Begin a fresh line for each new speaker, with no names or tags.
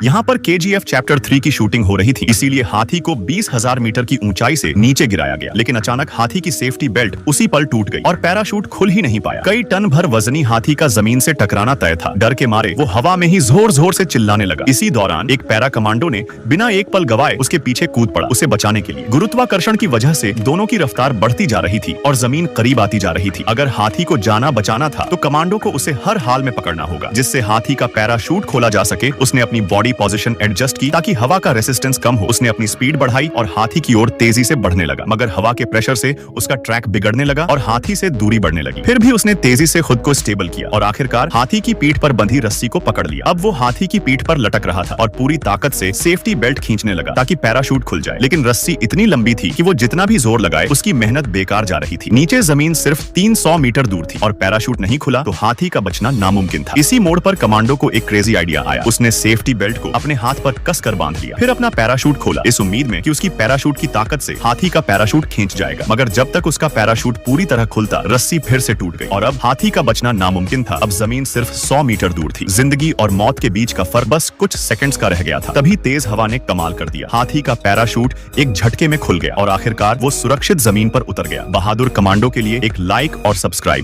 यहाँ पर KGF chapter 3 की शूटिंग हो रही थी, इसीलिए हाथी को 20,000 मीटर की ऊंचाई से नीचे गिराया गया। लेकिन अचानक हाथी की सेफ्टी बेल्ट उसी पल टूट गई और पैराशूट खुल ही नहीं पाया। कई टन भर वजनी हाथी का जमीन से टकराना तय था। डर के मारे वो हवा में ही जोर जोर से चिल्लाने लगा। इसी दौरान एक पैरा कमांडो ने बिना एक पल गवाए उसके पीछे कूद पड़ा उसे बचाने के लिए। गुरुत्वाकर्षण की वजह से दोनों की रफ्तार बढ़ती जा रही थी और जमीन करीब आती जा रही थी। अगर हाथी को जाना बचाना था तो कमांडो को उसे हर हाल में पकड़ना होगा, जिससे हाथी का पैराशूट खोला जा सके। उसने अपनी बॉडी पोजीशन एडजस्ट की ताकि हवा का रेसिस्टेंस कम हो। उसने अपनी स्पीड बढ़ाई और हाथी की ओर तेजी से बढ़ने लगा, मगर हवा के प्रेशर से उसका ट्रैक बिगड़ने लगा और हाथी से दूरी बढ़ने लगी। फिर भी उसने तेजी से खुद को स्टेबल किया और आखिरकार हाथी की पीठ पर बंधी रस्सी को पकड़ लिया। अब वो हाथी की पीठ पर लटक रहा था और पूरी ताकत से सेफ्टी बेल्ट खींचने लगा ताकि पैराशूट खुल जाए। लेकिन रस्सी इतनी लंबी थी कि वो जितना भी जोर लगाए उसकी मेहनत बेकार जा रही थी। नीचे जमीन सिर्फ 300 मीटर दूर थी और पैराशूट नहीं खुला तो हाथी का बचना नामुमकिन था। इसी मोड़ पर कमांडो को एक क्रेजी आइडिया आया। उसने सेफ्टी बेल्ट को अपने हाथ पर कसकर बांध लिया, फिर अपना पैराशूट खोला इस उम्मीद में कि उसकी पैराशूट की ताकत से हाथी का पैराशूट खींच जाएगा। मगर जब तक उसका पैराशूट पूरी तरह खुलता, रस्सी फिर से टूट गई और अब हाथी का बचना नामुमकिन था। अब जमीन सिर्फ 100 मीटर दूर थी। जिंदगी और मौत के बीच का फर्क बस कुछ सेकंड्स का रह गया था। तभी तेज हवा ने कमाल कर दिया। हाथी का पैराशूट एक झटके में खुल गया और आखिरकार वो सुरक्षित जमीन पर उतर गया। बहादुर कमांडो के लिए एक लाइक और सब्सक्राइब।